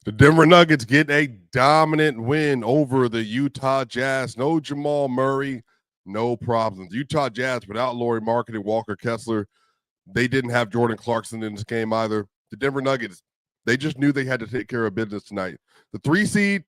The Denver Nuggets get a dominant win over the Utah Jazz. No Jamal Murray, no problems. Utah Jazz without Lauri Markkanen and Walker Kessler. They didn't have Jordan Clarkson in this game either. The Denver Nuggets, they just knew they had to take care of business tonight. The 3 seed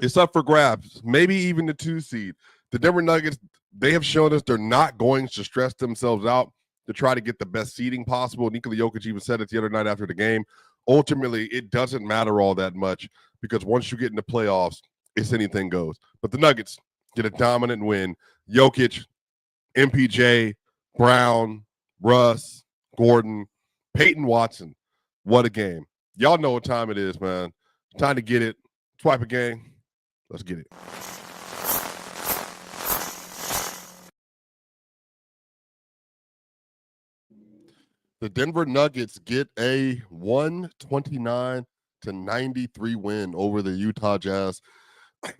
is up for grabs, maybe even the 2 seed. The Denver Nuggets, they have shown us they're not going to stress themselves out to try to get the best seeding possible. Nikola Jokic even said it the other night after the game. Ultimately, it doesn't matter all that much because once you get into playoffs, it's anything goes. But the Nuggets get a dominant win. Jokic, MPJ, Brown, Russ, Gordon, Peyton Watson. What a game. Y'all know what time it is, man. Time to get it. Swipe a game. Let's get it. The Denver Nuggets get a 129-93 win over the Utah Jazz.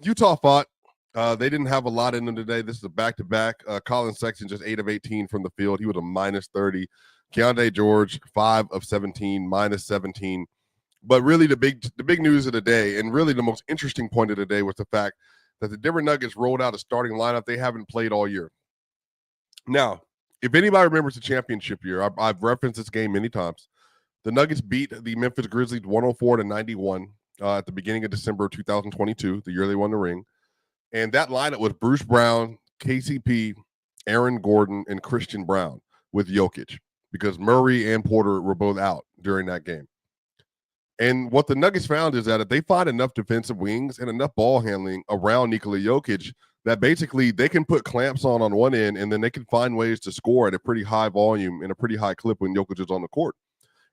Utah fought. They didn't have a lot in them today. This is a back-to-back. Colin Sexton just 8 of 18 from the field. He was a minus 30. Keontae George 5 of 17, minus 17. But really the big news of the day, and really the most interesting point of the day, was the fact that the Denver Nuggets rolled out a starting lineup they haven't played all year. Now, if anybody remembers the championship year, I've referenced this game many times. The Nuggets beat the Memphis Grizzlies 104-91 at the beginning of December 2022, the year they won the ring. And that lineup was Bruce Brown, KCP, Aaron Gordon, and Christian Brown with Jokic because Murray and Porter were both out during that game. And what the Nuggets found is that if they find enough defensive wings and enough ball handling around Nikola Jokic, that basically they can put clamps on one end and then they can find ways to score at a pretty high volume and a pretty high clip when Jokic is on the court.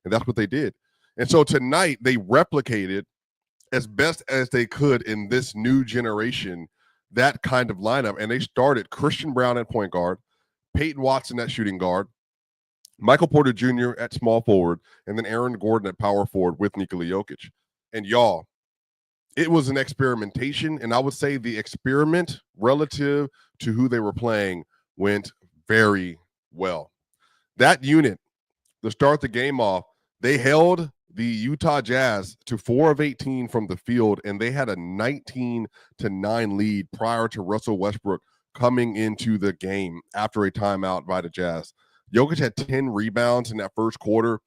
And that's what they did. And so tonight they replicated as best as they could in this new generation that kind of lineup. And they started Christian Brown at point guard, Peyton Watson at shooting guard, Michael Porter Jr. at small forward, and then Aaron Gordon at power forward with Nikola Jokic. And y'all, it was an experimentation, and I would say the experiment relative to who they were playing went very well. That unit, to start the game off, they held the Utah Jazz to 4 of 18 from the field, and they had a 19-9 lead prior to Russell Westbrook coming into the game after a timeout by the Jazz. Jokic had 10 rebounds in that first quarter.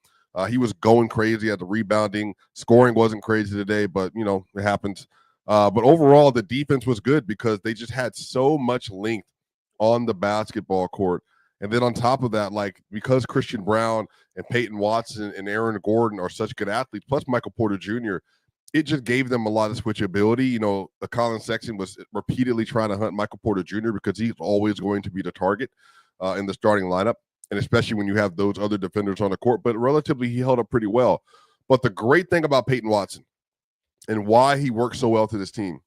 He was going crazy at the rebounding. Scoring wasn't crazy today, but, you know, it happens. But overall, the defense was good because they just had so much length on the basketball court. And then on top of that, like, because Christian Brown and Peyton Watson and Aaron Gordon are such good athletes, plus Michael Porter Jr., it just gave them a lot of switchability. You know, Colin Sexton was repeatedly trying to hunt Michael Porter Jr. because he's always going to be the target in the starting lineup. And especially when you have those other defenders on the court, but relatively he held up pretty well. But the great thing about Peyton Watson and why he works so well to this team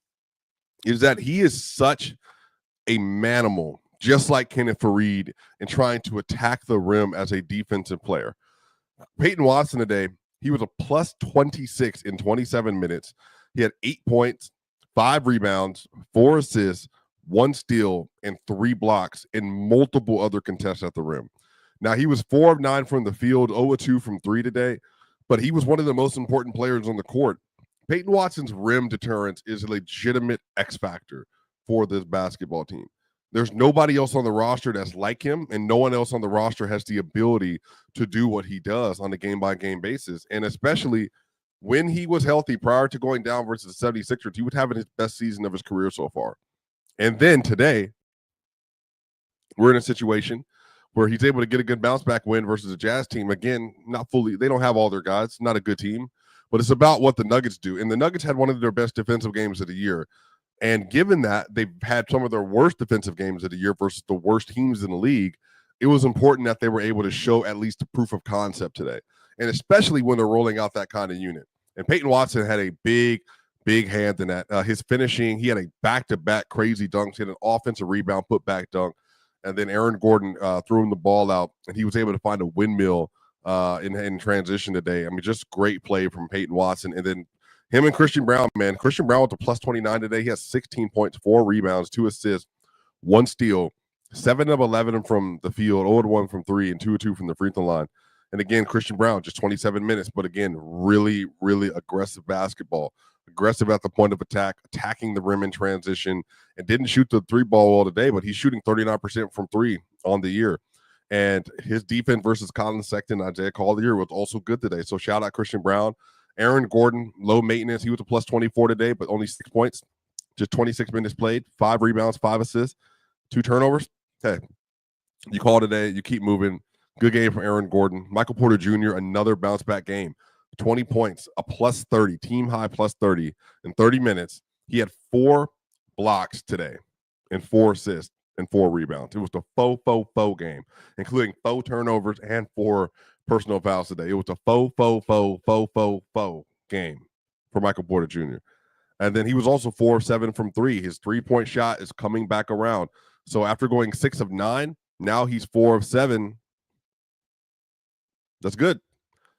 is that he is such a manimal, just like Kenneth Faried, in trying to attack the rim as a defensive player. Peyton Watson today, he was a plus 26 in 27 minutes. He had 8 points, 5 rebounds, 4 assists, 1 steal, and 3 blocks, and multiple other contests at the rim. Now, he was 4 of 9 from the field, 0 of 2 from 3 today, but he was one of the most important players on the court. Peyton Watson's rim deterrence is a legitimate X factor for this basketball team. There's nobody else on the roster that's like him, and no one else on the roster has the ability to do what he does on a game-by-game basis. And especially when he was healthy prior to going down versus the 76ers, he was having his best season of his career so far. And then today, we're in a situation where he's able to get a good bounce-back win versus a Jazz team. Again, not fully – they don't have all their guys. Not a good team. But it's about what the Nuggets do. And the Nuggets had one of their best defensive games of the year. And given that they've had some of their worst defensive games of the year versus the worst teams in the league, it was important that they were able to show at least a proof of concept today. And especially when they're rolling out that kind of unit. And Peyton Watson had a big hand in that. His finishing, he had a back-to-back crazy dunks. He had an offensive rebound, put-back dunk. And then Aaron Gordon threw him the ball out, and he was able to find a windmill in transition today. I mean, just great play from Peyton Watson. And then him and Christian Brown, man. Christian Brown with the plus 29 today. He has 16 points, 4 rebounds, 2 assists, 1 steal, 7 of 11 from the field, 0 of 1 from 3, and 2 of 2 from the free throw line. And again, Christian Brown, just 27 minutes, but again, really, really aggressive basketball. Aggressive at the point of attack, attacking the rim in transition, and didn't shoot the three ball all today, but he's shooting 39% from three on the year. And his defense versus Colin Sexton, Isaiah Collier, was also good today. So shout out Christian Brown. Aaron Gordon, low maintenance. He was a plus 24 today, but only 6 points, just 26 minutes played, 5 rebounds, 5 assists, 2 turnovers. Hey, you call today, you keep moving. Good game from Aaron Gordon. Michael Porter Jr., another bounce back game. 20 points, a plus 30, team high plus 30 in 30 minutes. He had 4 blocks today and 4 assists and 4 rebounds. It was the faux game, including faux turnovers and 4 personal fouls today. It was a faux game for Michael Porter Jr. And then he was also 4 of 7 from 3. His 3-point shot is coming back around. So after going 6 of 9, now he's 4 of 7. That's good.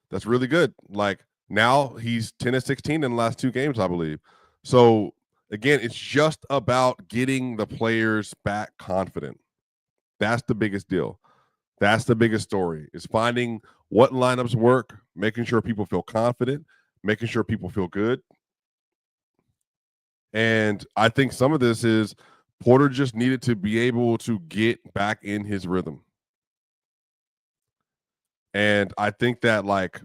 That's really good. Like now he's 10 of 16 in the last 2 games, I believe. So again, it's just about getting the players back confident. That's the biggest deal. That's the biggest story, is finding what lineups work, making sure people feel confident, making sure people feel good. And I think some of this is Porter just needed to be able to get back in his rhythm. And I think that, like,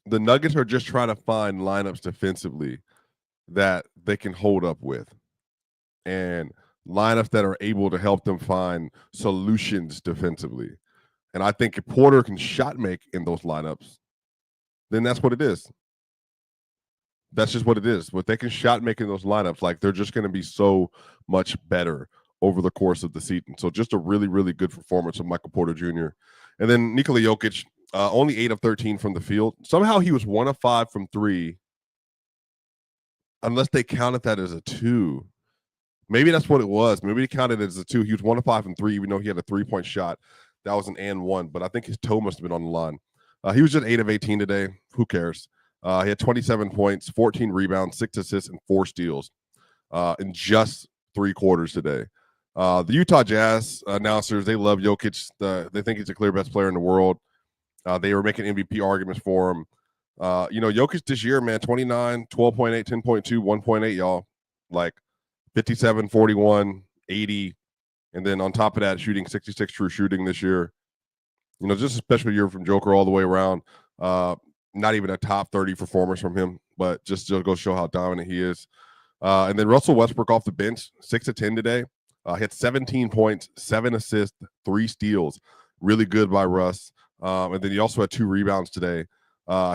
the Nuggets are just trying to find lineups defensively that they can hold up with, and lineups that are able to help them find solutions defensively. And I think if Porter can shot make in those lineups, then that's what it is. That's just what it is. But they can shot make in those lineups, like, they're just going to be so much better over the course of the season. So just a really, really good performance of Michael Porter Jr. And then Nikola Jokic, only 8 of 13 from the field. Somehow he was 1 of 5 from 3, unless they counted that as a 2. Maybe that's what it was. Maybe they counted it as a 2. He was 1 of 5 from 3, even though he had a 3-point shot. That was an and 1, but I think his toe must have been on the line. He was just 8 of 18 today. Who cares? He had 27 points, 14 rebounds, 6 assists, and 4 steals in just 3 quarters today. The Utah Jazz announcers, they love Jokic. They think he's the clear best player in the world. They were making MVP arguments for him. Jokic this year, man, 29, 12.8, 10.2, 1.8, y'all. Like 57, 41, 80. And then on top of that, shooting 66 true shooting this year. Just a special year from Joker all the way around. Not even a top 30 performance from him, but just to go show how dominant he is. And then Russell Westbrook off the bench, 6 of 10 today. Hit 17 points, 7 assists, 3 steals. Really good by Russ. And then he also had 2 rebounds today.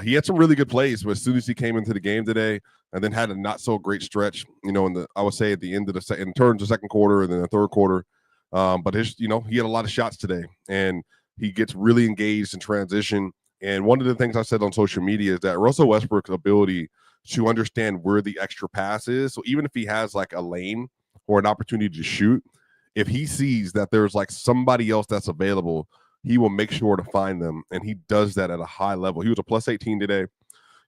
He had some really good plays, but as soon as he came into the game today, and then had a not so great stretch, I would say at the end of in terms of second quarter and then the third quarter. But he had a lot of shots today, and he gets really engaged in transition. And one of the things I said on social media is that Russell Westbrook's ability to understand where the extra pass is. So even if he has like a lane or an opportunity to shoot, if he sees that there's like somebody else that's available, he will make sure to find them. And he does that at a high level. He was a plus 18 today.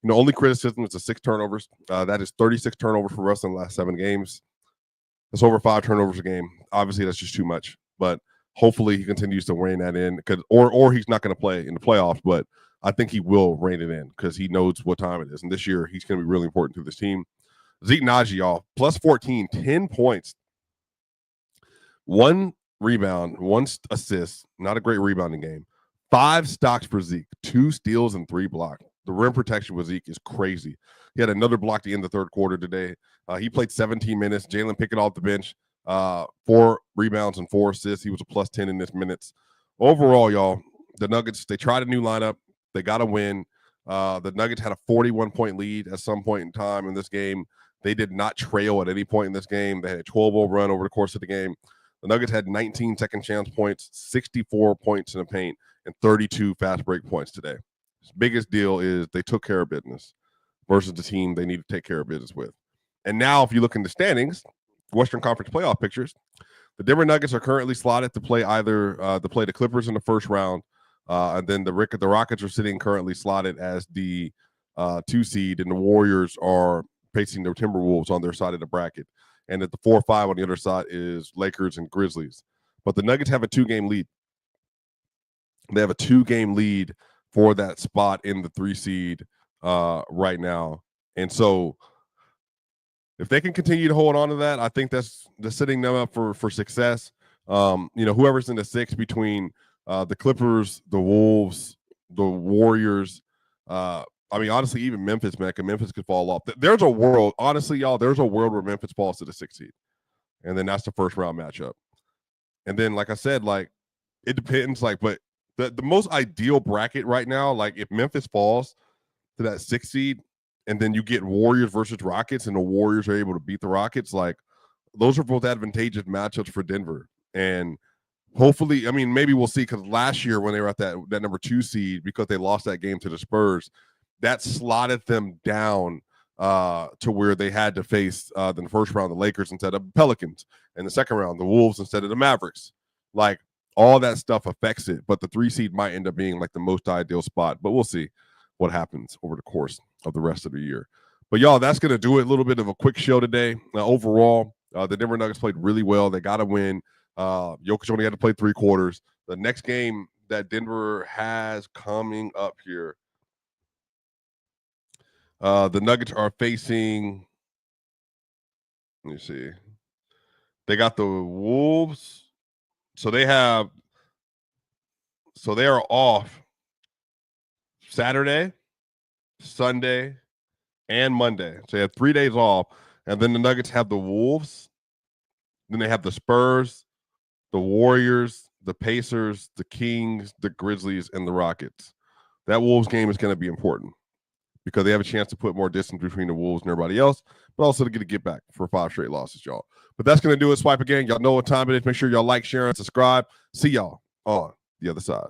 Only criticism is the 6 turnovers. That is 36 turnovers for Russ in the last 7 games. That's over 5 turnovers a game. Obviously, that's just too much. But hopefully he continues to rein that in, or he's not going to play in the playoffs. But I think he will rein it in because he knows what time it is. And this year, he's going to be really important to this team. Zeke Naji, y'all, plus 14, 10 points, 1 rebound, 1 assist. Not a great rebounding game. 5 stocks for Zeke, 2 steals and 3 blocks. The rim protection with Zeke is crazy. He had another block to end the third quarter today. He played 17 minutes. Jalen Pickett off the bench, 4 rebounds and 4 assists. He was a plus 10 in this minutes. Overall, y'all, the Nuggets, they tried a new lineup. They got a win. The Nuggets had a 41-point lead at some point in time in this game. They did not trail at any point in this game. They had a 12-0 run over the course of the game. The Nuggets had 19 second chance points, 64 points in the paint, and 32 fast break points today. His biggest deal is they took care of business versus the team they need to take care of business with. And now if you look in the standings, Western Conference playoff pictures, the Denver Nuggets are currently slotted to play the Clippers in the first round. And then the Rockets are sitting currently slotted as the 2 seed, and the Warriors are facing the Timberwolves on their side of the bracket. And at the 4-5 on the other side is Lakers and Grizzlies. But the Nuggets have a 2-game lead. They have a 2-game lead for that spot in the 3 seed right now. And so if they can continue to hold on to that, I think that's setting them up for success. Whoever's in the 6 between the Clippers, the Wolves, the Warriors, honestly, even Memphis, man, Memphis could fall off. There's a world, honestly, y'all, there's a world where Memphis falls to the 6th seed. And then that's the first round matchup. And then, like I said, like, it depends, like, but the most ideal bracket right now, like, if Memphis falls to that 6th seed, and then you get Warriors versus Rockets, and the Warriors are able to beat the Rockets, like, those are both advantageous matchups for Denver. And hopefully, I mean, maybe we'll see, because last year when they were at that number 2 seed, because they lost that game to the Spurs, that slotted them down to where they had to face in the first round the Lakers instead of Pelicans, and the second round the Wolves instead of the Mavericks. Like, all that stuff affects it, but the 3 seed might end up being like the most ideal spot, but we'll see what happens over the course of the rest of the year. But y'all, that's going to do it. A little bit of a quick show today. Overall, the Denver Nuggets played really well. They got to win. Jokic only had to play 3 quarters. The next game that Denver has coming up here, the Nuggets are facing, let me see, they got the Wolves. So they are off Saturday, Sunday, and Monday. So they have 3 days off. And then the Nuggets have the Wolves. Then they have the Spurs, the Warriors, the Pacers, the Kings, the Grizzlies, and the Rockets. That Wolves game is going to be important because they have a chance to put more distance between the Wolves and everybody else, but also to get back for 5 straight losses, y'all. But that's going to do it. Swipe again. Y'all know what time it is. Make sure y'all like, share, and subscribe. See y'all on the other side.